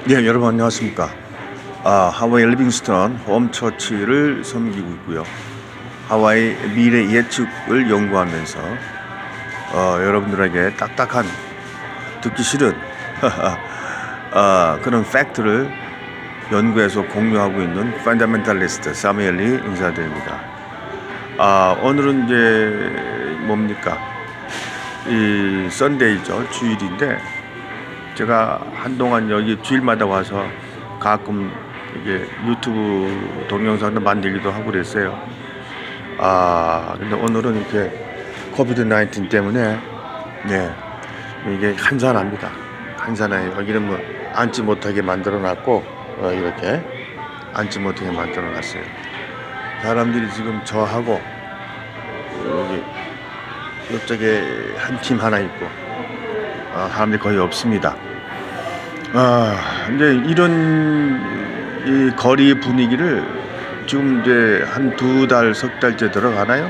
예, 여러분 안녕하십니까. 하와이 리빙스턴 홈처치를 섬기고 있고요. 하와이 미래 예측을 연구하면서 여러분들에게 딱딱한 듣기 싫은 그런 팩트를 연구해서 공유하고 있는 펀더멘탈리스트 사무엘이 인사드립니다. 오늘은 이제 뭡니까? 이 썬데이죠. 주일인데 제가 한동안 여기 주일마다 와서 가끔 이게 유튜브 동영상도 만들기도 하고 그랬어요. 근데 오늘은 이렇게 코비드 19 때문에 이게 한산합니다. 한산해요. 여기는 뭐 앉지 못하게 만들어 놨고 이렇게 앉지 못하게 만들어 놨어요. 사람들이 지금 저하고 여기 이쪽에 한 팀 하나 있고 사람들이 거의 없습니다. 이제 이런 이 거리 분위기를 지금 이제 한 2달, 석 달째 들어가나요?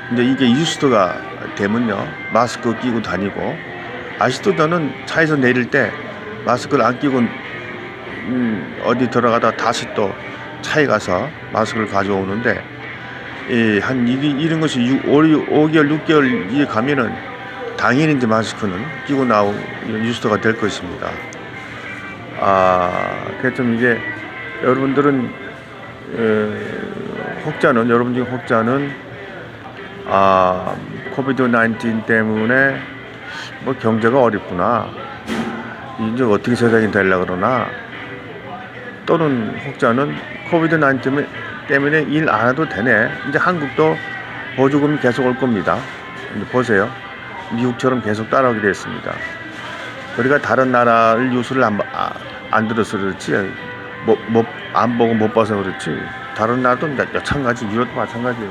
근데 이게 유스트가 되면요, 마스크 끼고 다니고, 아직도 저는 차에서 내릴 때 마스크를 안 끼고 어디 들어가다 다시 또 차에 가서 마스크를 가져오는데, 이런 것이 5개월, 6개월 가면은 당연히 이제 마스크는 끼고 나온 유스트가 될 것입니다. 그래서 좀 이게 여러분들은 여러분 중에 혹자는 코비드 19 때문에 뭐 경제가 어렵구나, 이제 어떻게 세상이 되려고 그러나, 또는 혹자는 코비드 19 때문에 일 안 해도 되네, 이제 한국도 보조금이 계속 올 겁니다. 이제 보세요, 미국처럼 계속 따라오게 됐습니다. 우리가 다른 나라를 뉴스를 안 들어서 그렇지, 안 보고 못 봐서 그렇지, 다른 나라도 마찬가지, 유럽도 마찬가지예요.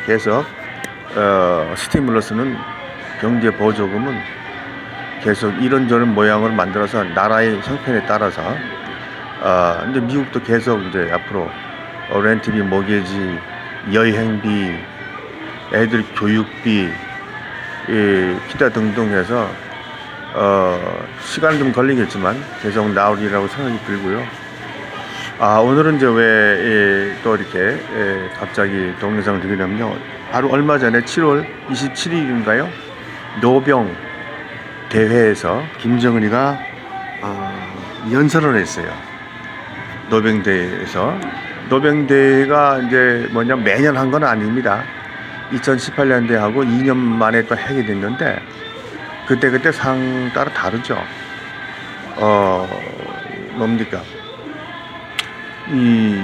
계속 스티뮬러스는, 경제 보조금은 계속 이런저런 모양을 만들어서 나라의 형편에 따라서 이제 미국도 계속 이제 앞으로 렌트비, 모기지, 여행비, 애들 교육비, 기타 등등 해서 시간은 좀 걸리겠지만 계속 나오리라고 생각이 들고요. 오늘은 이제 왜 또 이렇게 갑자기 동영상을 들게 되면요, 바로 얼마 전에 7월 27일인가요? 노병 대회에서 김정은이가 연설을 했어요. 노병대회가 이제 매년 한 건 아닙니다. 2018년대 하고 2년 만에 또 하게 됐는데, 그때 상 따라 다르죠. 뭡니까? 이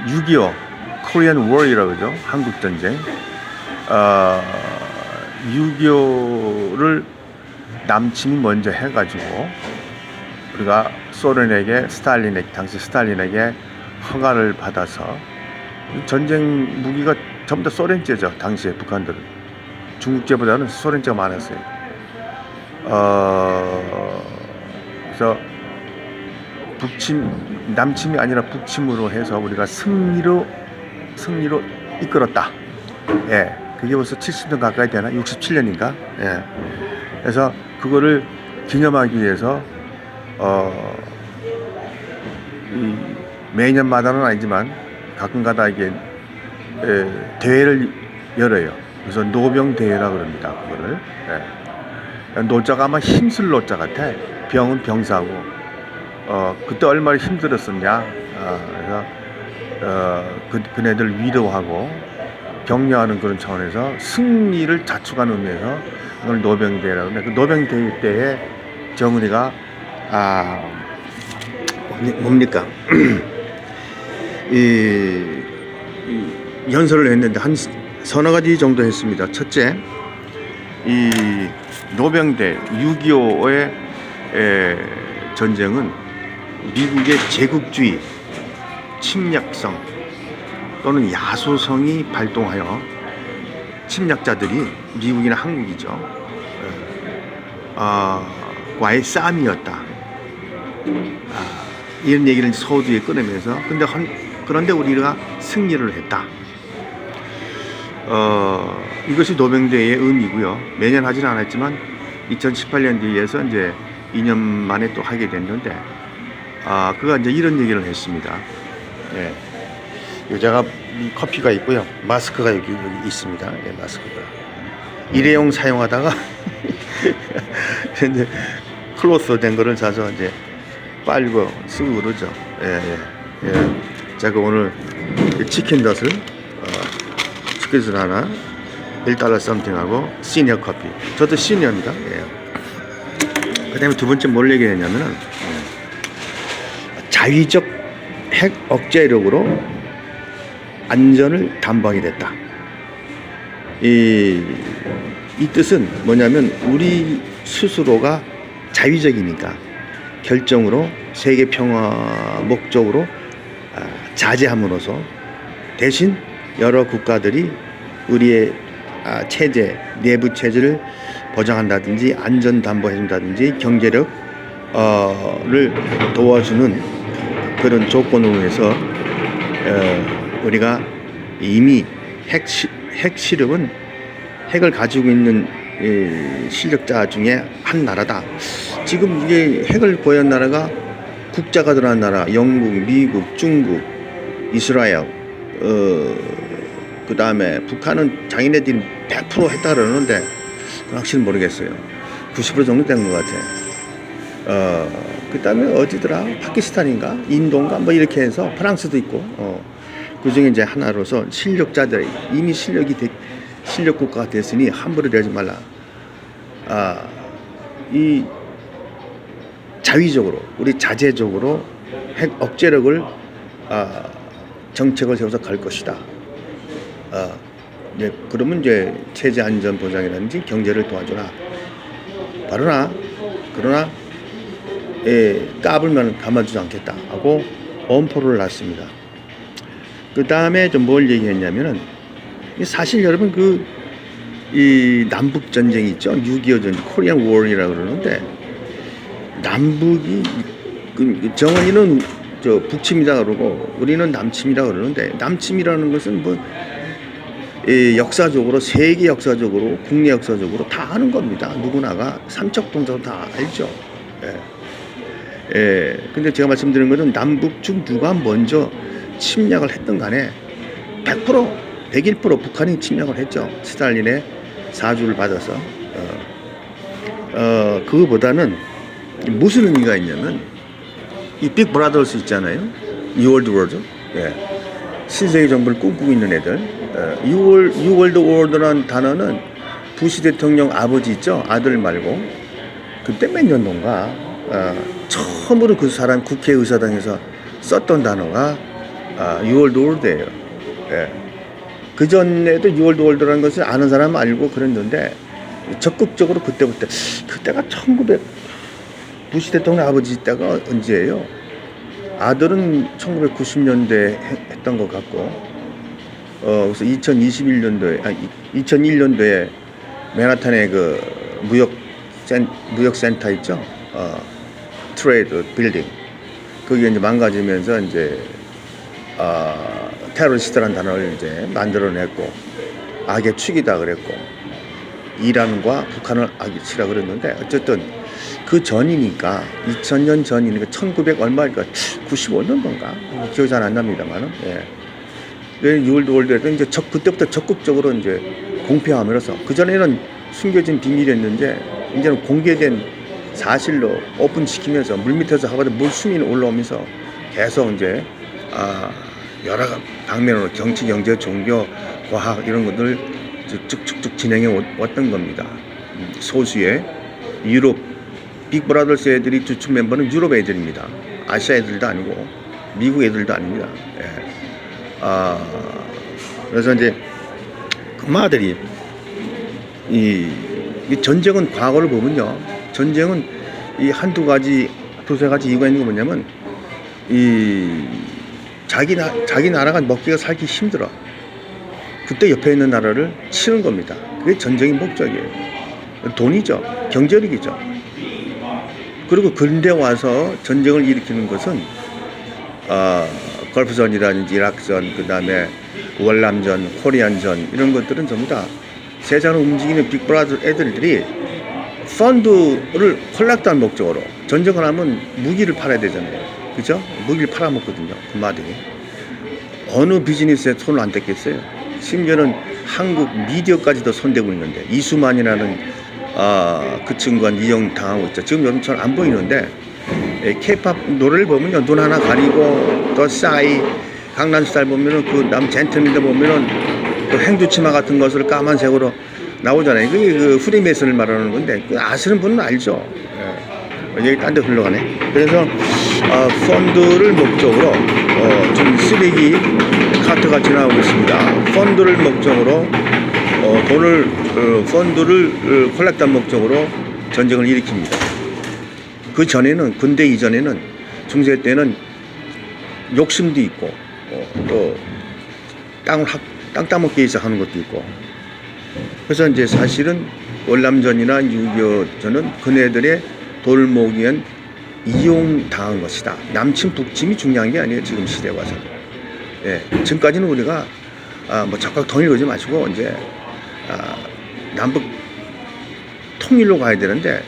6.25 코리안 워이라고 그러죠. 한국전쟁. 6.25를 남침이 먼저 해가지고 우리가 당시 스탈린에게 허가를 받아서 전쟁 무기가 전부 다 소련제죠. 당시에 북한들은 중국제보다는 소련제가 많았어요. 그래서 남침이 아니라 북침으로 해서 우리가 승리로 이끌었다. 예, 그게 벌써 70년 가까이 되나? 67년인가? 예. 그래서 그거를 기념하기 위해서 매년마다는 아니지만 가끔가다 이게 대회를 열어요. 그래서 노병 대회라고 그럽니다. 그거를. 예. 노자가 아마 힘쓸 노자 같아. 병은 병사고. 그때 얼마나 힘들었었냐. 그래서 그네들 위로하고 격려하는 그런 차원에서 승리를 자축하는 의미에서 그걸 노병대회라고 하는데, 그 노병대회 때에 정은이가 뭡니까? 이 연설을 했는데 한 서너 가지 정도 했습니다. 첫째, 이 노병대 6.25의 전쟁은 미국의 제국주의, 침략성 또는 야소성이 발동하여 침략자들이 미국이나 한국이죠. 과의 싸움이었다. 이런 얘기를 서두에 꺼내면서, 그런데 우리가 승리를 했다. 이것이 노병대회의 의미고요. 매년 하지는 않았지만 2018년도에서 이제 2년 만에 또 하게 됐는데, 그가 이제 이런 얘기를 했습니다. 예. 여자가 커피가 있고요. 마스크가 여기 있습니다. 예, 마스크가. 일회용 사용하다가 이제 클로스 된 거를 사서 이제 빨고 쓰고 그러죠. 예, 예, 예. 제가 오늘 치킨닷을 치킨을 하나 1달러 썸띵하고 시니어 커피. 저도 시니어입니다. 예. 그 다음에 두 번째 뭘 얘기했냐면은 자위적 핵 억제력으로 안전을 담보하게 됐다. 이 뜻은 뭐냐면 우리 스스로가 자위적이니까 결정으로 세계 평화 목적으로 자제함으로써 대신 여러 국가들이 우리의 체제, 내부 체제를 보장한다든지 안전 담보해준다든지 경제력을 도와주는 그런 조건으로 해서 우리가 이미 핵 실험은 핵을 가지고 있는 실력자 중에 한 나라다. 지금 이게 핵을 보유한 나라가 국자가 들어간 나라, 영국, 미국, 중국, 이스라엘, 그 다음에 북한은 자기네들이 100% 했다 그러는데 확실히 모르겠어요. 90% 정도 된 것 같아. 그 다음에 어디더라? 파키스탄인가? 인도인가? 뭐 이렇게 해서 프랑스도 있고, 그 중에 이제 하나로서 실력자들, 이미 실력 국가가 됐으니 함부로 되지 말라. 이 자위적으로, 우리 자제적으로 핵 억제력을 정책을 세워서 갈 것이다. 이제 그러면 이제 체제 안전 보장이라든지 경제를 도와줘라. 그러나 까불면 가만두지 않겠다 하고 엄포를 놨습니다. 그 다음에 좀 뭘 얘기했냐면은 사실 여러분 이 남북 전쟁이 있죠. 6.25 전쟁, 코리안 워이라고 그러는데 남북이 정원이는 북침이다 그러고 우리는 남침이라 그러는데 남침이라는 것은 뭐 역사적으로 세계 역사적으로 국내 역사적으로 다 아는 겁니다. 누구나가 삼척동작으로 다 알죠. 근데 제가 말씀드린 것은 남북 중 누가 먼저 침략을 했든 간에 100%, 101% 북한이 침략을 했죠. 스탈린의 사주를 받아서. 그거보다는 무슨 의미가 있냐면 이 빅 브라더스 있잖아요. 뉴월드 워드. 신세계 정부를 꿈꾸고 있는 애들. 뉴월드 워드라는 단어는 부시 대통령 아버지 있죠. 아들 말고. 그때 몇 년도인가 처음으로 그 사람 국회의사당에서 썼던 단어가 뉴월드 워드예요. 그 전에도 뉴월드 워드라는 것을 아는 사람은 알고 그랬는데 적극적으로 그때가 1900 부시 대통령 아버지 때가 언제예요? 아들은 1990년대에 했던 것 같고, 그래서 2001년도에 맨하탄에 그 무역센터 있죠? 트레이드 빌딩. 그게 이제 망가지면서 이제, 테러리스트라는 단어를 이제 만들어냈고, 악의 축이다 그랬고, 이란과 북한을 악의 치라 그랬는데, 어쨌든 그 전이니까 2000년 전이니까 1900 얼마니까 95년도인가 기억이 잘 안 납니다만은 뉴월드 월드에서 이제 그때부터 적극적으로 이제 공표함으로써 그 전에는 숨겨진 비밀이었는데 이제는 공개된 사실로 오픈시키면서 물밑에서 하고도 물수위 올라오면서 계속 이제 여러 방면으로 정치, 경제, 종교, 과학 이런 것들 쭉쭉쭉 진행해 왔던 겁니다. 소수의 유럽 빅브라더스 애들이 주축 멤버는 유럽 애들입니다. 아시아 애들도 아니고 미국 애들도 아닙니다. 그래서 이제 그마들이 이 전쟁은 과거를 보면요. 전쟁은 이 두세 가지 이유가 있는 거 뭐냐면 자기 나라가 먹기가 살기 힘들어. 그때 옆에 있는 나라를 치는 겁니다. 그게 전쟁의 목적이에요. 돈이죠. 경제력이죠. 그리고 근대 와서 전쟁을 일으키는 것은 걸프전이라든지 이라크전, 그 다음에 월남전, 코리안전 이런 것들은 전부 다 세상을 움직이는 빅브라더 애들들이 펀드를 콜렉트한 목적으로 전쟁을 하면 무기를 팔아야 되잖아요. 그죠? 무기를 팔아먹거든요. 군마들이. 어느 비즈니스에 손을 안 댔겠어요. 심지어는 한국 미디어까지도 손대고 있는데 이수만이라는 그 친구가 이용당하고 있죠. 지금 여러분 잘 안 보이는데 케이팝 노래를 보면요, 눈 하나 가리고 또 싸이 강남스타일 보면은 그 남 젠틀맨들 보면은 또 행두치마 같은 것을 까만색으로 나오잖아요. 그게 그 프리메이슨을 말하는 건데 그 아시는 분은 알죠. 예. 여기 딴 데 흘러가네. 그래서 펀드를 목적으로 지금 쓰레기 카트가 지나가고 있습니다. 펀드를 목적으로 펀드를 콜렉트한 목적으로 전쟁을 일으킵니다. 그 전에는 군대 이전에는 중세 때는 욕심도 있고 또 땅 따먹기 위해서 하는 것도 있고. 그래서 이제 사실은 월남전이나 6.25전은 그네들의 돌모기엔 이용당한 것이다. 남침 북침이 중요한 게 아니에요. 지금 시대에 와서. 예, 지금까지는 우리가 뭐 적극 통일 그러지 마시고 이제 남북 통일로 가야 되는데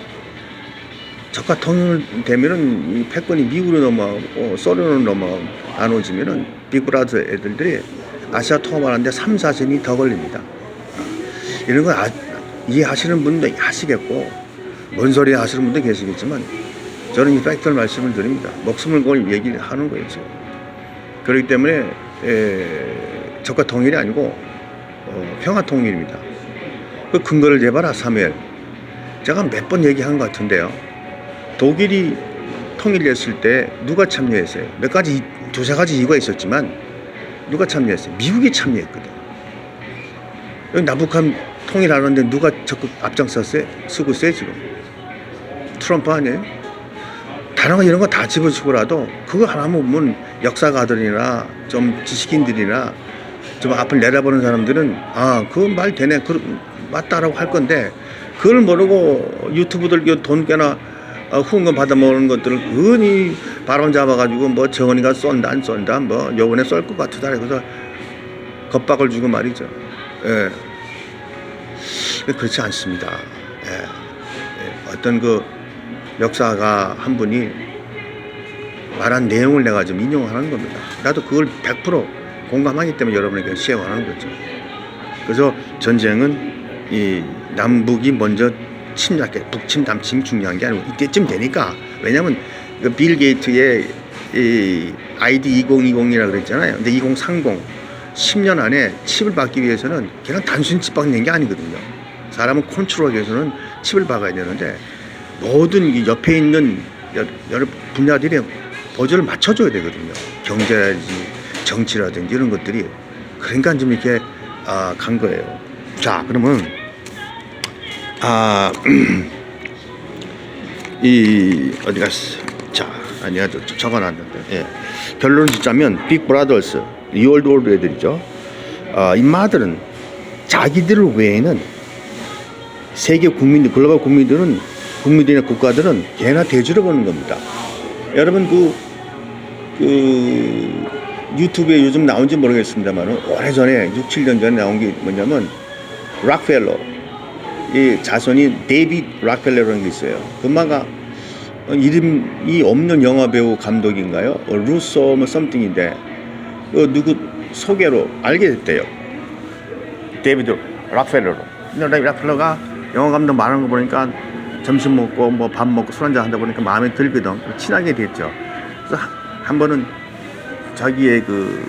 적극 통일되면은 이 패권이 미국으로 넘어가고 소련으로 나눠지면은 빅브라더 애들들이 아시아 통합하는데 3, 4년이 더 걸립니다. 이런 건 이해하시는 분도 하시겠고 뭔 소리 하시는 분도 계시겠지만 저는 이 팩트를 말씀을 드립니다. 목숨을 걸 얘기를 하는 거예요. 지금. 그렇기 때문에 적과 통일이 아니고 평화 통일입니다. 그 근거를 대봐라. 사무엘. 제가 몇 번 얘기한 것 같은데요. 독일이 통일됐을 때 누가 참여했어요? 몇 가지, 두세 가지 이유가 있었지만 누가 참여했어요? 미국이 참여했거든. 여기 남북한 통일하는데 누가 적극 앞장섰어요? 쓰고 있어요 지금. 트럼프 아니에요? 다른 거 이런 거 다 집어치고라도 그거 하나 보면 역사가들이나 좀 지식인들이나 좀 앞을 내다보는 사람들은 그거 말 되네, 맞다라고 할 건데 그걸 모르고 유튜브들 돈 꽤나 후원금 받아먹는 것들을 흔히 바람 잡아가지고 뭐 정원이가 쏜다 안 쏜다 뭐 요번에 쏠 것 같으다 그래서 겁박을 주고 말이죠. 예. 그렇지 않습니다. 예. 어떤 그 역사가 한 분이 말한 내용을 내가 좀 인용하는 겁니다. 나도 그걸 100% 공감하기 때문에 여러분에게 시행하는 거죠. 그래서 전쟁은 이 남북이 먼저 침략해 북침 남침이 중요한 게 아니고 이때쯤 되니까. 왜냐면 그 빌 게이트의 이 아이디 2020이라고 그랬잖아요. 근데 2030 10년 안에 칩을 받기 위해서는 그냥 단순히 칩 받는 게 아니거든요. 사람은 컨트롤하기 위해서는 칩을 박아야 되는데 모든 옆에 있는 여러 분야들이 보조를 맞춰줘야 되거든요. 경제라든지 정치라든지 이런 것들이. 그러니까 좀 이렇게 간 거예요. 자, 그러면 이 어디 갔어? 자, 아니야, 적어놨는데. 예. 결론을 짓자면 빅 브라더스, 리월드 월드 애들이죠. 인마들은 자기들 외에는 세계 국민들, 글로벌 국민들이나 국가들은 개나 대주를 보는 겁니다. 여러분 그 유튜브에 요즘 나온지 모르겠습니다만 오래전에 6, 7년 전에 나온 게 뭐냐면 락펠러, 이 자손이 데이빗 락펠러라는 게 있어요. 그마가 이름이 없는 영화 배우 감독인가요? 루소 뭐 썸띵인데 누구 소개로 알게 됐대요. 데이빗 락펠러로. 근데 락펠러가 영화 감독 많은 거 보니까 점심 먹고 뭐 밥 먹고 술 한잔 하다 보니까 마음에 들거든. 친하게 됐죠. 그래서 한 번은 자기의 그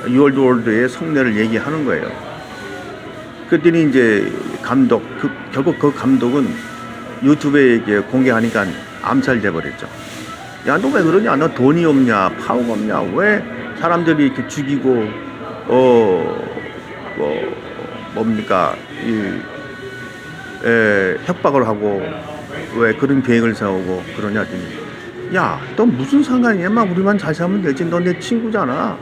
유월드 월드의 성내를 얘기하는 거예요. 그랬더니 이제 감독, 결국 그 감독은 유튜브에 이렇게 공개하니까 암살돼 버렸죠. 야, 너 왜 그러냐? 너 돈이 없냐? 파워가 없냐? 왜 사람들이 이렇게 죽이고 뭡니까? 협박을 하고 왜 그런 계획을 세우고 그러냐? 야, 너 무슨 상관이야? 막 우리만 잘 살면 되지. 너 내 친구잖아.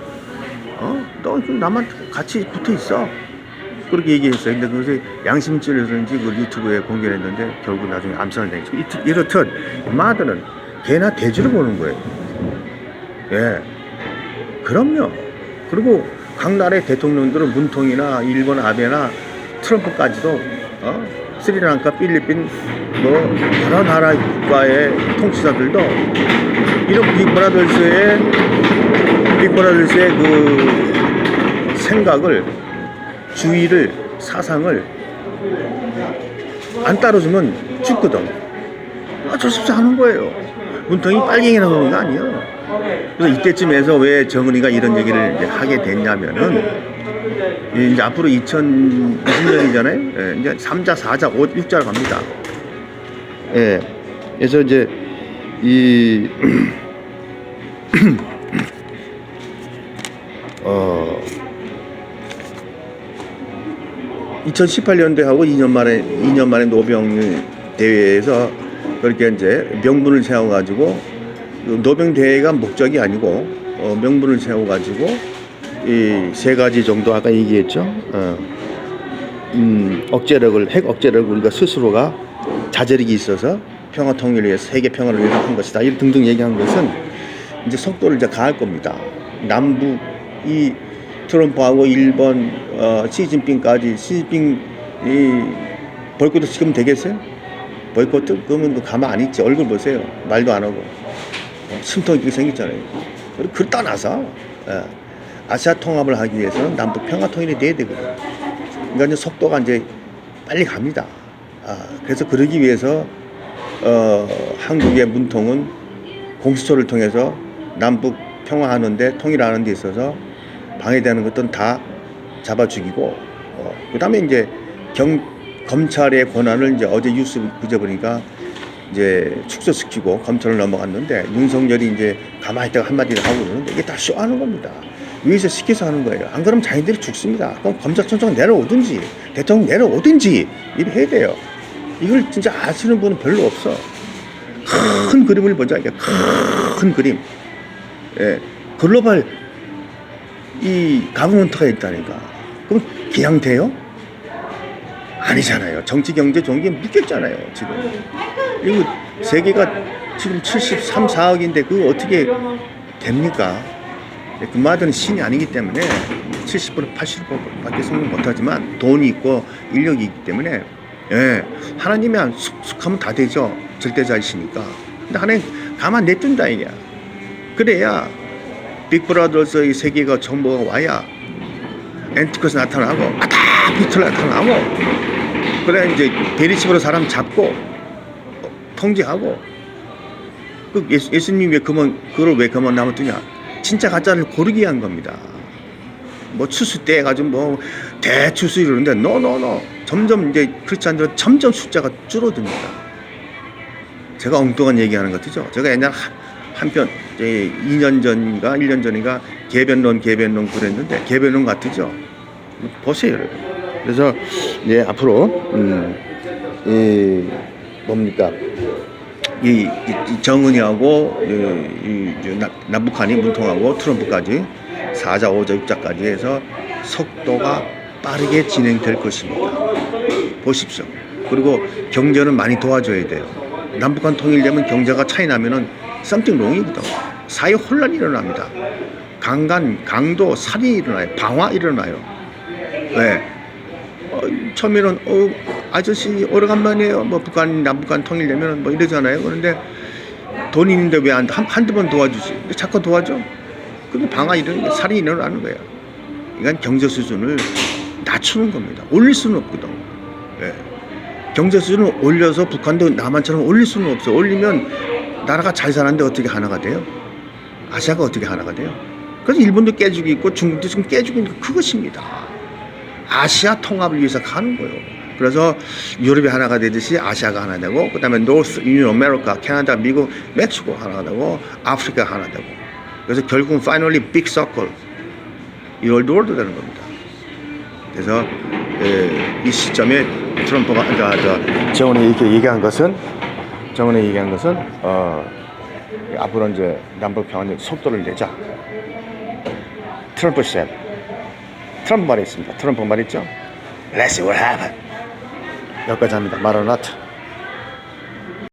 너 나만 같이 붙어 있어. 그렇게 얘기했어요. 근데 그것이 양심찔려서인지 그 유튜브에 공개를 했는데 결국 나중에 암살을 당했죠. 이렇듯 인마들은 개나 돼지를 보는 거예요. 예, 그럼요. 그리고 각 나라의 대통령들은 문통이나 일본 아베나 트럼프까지도 스리랑카, 필리핀 뭐 여러 나라 국가의 통치자들도 이런 빅브라더스의 그 생각을, 주의를, 사상을 안 따라주면 죽거든. 어쩔 수 없이 하는 거예요. 문통이 빨갱이라고 그런 거 아니에요. 그래서 이때쯤에서 왜 정은이가 이런 얘기를 이제 하게 됐냐면은, 이제 앞으로 2020년이잖아요. 예, 이제 3자, 4자, 5, 6자로 갑니다. 예. 그래서 이제 이 2018년도하고 2년 만에 노병 대회에서 그렇게 이제 명분을 세워가지고, 노병 대회가 목적이 아니고 명분을 세워가지고 이 세 가지 정도 아까 얘기했죠. 억제력을, 핵 억제력을 우리가 스스로가 자제력이 있어서 평화 통일을 위해서, 세계 평화를 위해서 한 것이다. 이런 등등 얘기한 것은 이제 속도를 이제 가할 겁니다. 남북이 트럼프하고 일본, 시진핑까지, 시진핑 이 보이콧 지금 되겠어요? 보이콧? 그러면 가만 안 있지. 얼굴 보세요. 말도 안 하고. 숨통이 이렇게 생겼잖아요. 그리고 그걸 떠나서 아시아 통합을 하기 위해서는 남북 평화 통일이 돼야 되거든요. 그러니까 이제 속도가 이제 빨리 갑니다. 그래서 그러기 위해서 한국의 문통은 공수처를 통해서 남북 평화하는데, 통일하는 데 있어서 방해되는 것들은 다 잡아 죽이고, 그 다음에 이제 검찰의 권한을 이제 어제 뉴스 그제 보니까 이제 축소시키고 검찰을 넘어갔는데, 윤석열이 이제 가만히 있다가 한마디를 하고 그러는데, 이게 다 쇼하는 겁니다. 위에서 시켜서 하는 거예요. 안 그러면 자기들이 죽습니다. 그럼 검찰총장 내려오든지 대통령 내려오든지 이렇게 해야 돼요. 이걸 진짜 아시는 분은 별로 없어. 큰 그림을 보자. 이게 큰 그림. 예, 글로벌 이 가버먼트가 있다니까. 그럼 그냥 돼요? 아니잖아요. 정치, 경제, 종교 묶였잖아요. 지금 이거 세계가 지금 73, 4억인데 그거 어떻게 됩니까? 금마들은 신이 아니기 때문에 70% 80%밖에 성공 못하지만 돈이 있고 인력이 있기 때문에, 예, 하나님이 한 숙하면 다 되죠. 절대자이시니까. 근데 하나님 가만 냅둔다 이게. 그래야 빅브라더스의 세계가 정보가 와야 엔티크스 나타나고, 비틀 나타나고, 그래 이제 베리칩으로 사람 잡고 통제하고. 그 예수님이 왜 그걸 왜 그만 남았더냐? 진짜 가짜를 고르게 한 겁니다. 뭐 추수 때 해가지고 뭐 대추수 이러는데, 노. 점점 이제 크리스찬들은 점점 숫자가 줄어듭니다. 제가 엉뚱한 얘기하는 것 같죠? 제가 옛날 한편 2년 전인가 1년 전인가 개변론 그랬는데, 개변론 같으죠? 보세요. 그래서 예, 앞으로 뭡니까? 이 정은이하고 남북한이, 문통하고 트럼프까지 4자, 5자, 6자까지 해서 속도가 빠르게 진행될 것입니다. 보십시오. 그리고 경제는 많이 도와줘야 돼요. 남북한 통일되면 경제가 차이 나면은 something wrong이거든. 사회 혼란이 일어납니다. 강도, 살인이 일어나요. 방화 일어나요. 왜? 처음에는 아저씨 오래간만이에요. 뭐 남북한 통일되면 뭐 이러잖아요. 그런데 돈이 있는데 왜 한두 번 도와주지? 자꾸 도와줘? 그게 방화 일어나는, 살인이 일어나는 거예요. 그러니까 경제 수준을 낮추는 겁니다. 올릴 수는 없거든. 예. 경제 수준을 올려서 북한도 남한처럼 올릴 수는 없어. 올리면 나라가 잘 사는데 어떻게 하나가 돼요? 아시아가 어떻게 하나가 돼요? 그래서 일본도 깨지고 있고 중국도 지금 깨지고 있는 그것입니다. 아시아 통합을 위해서 가는 거예요. 그래서 유럽이 하나가 되듯이 아시아가 하나 되고, 그 다음에 노스 유니언 아메리카, 캐나다, 미국, 멕시코 하나가 되고, 아프리카 하나 되고, 그래서 결국은 파이널리 빅 서클, 이 월드 되는 겁니다. 그래서 이 시점에 트럼프가 정은이 이렇게 얘기한 것은 앞으로 이제 남북 평화의 속도를 내자. 트럼프 말했습니다. 트럼프 말했죠. Let's see what happens. 여기까지 합니다. 마라나타.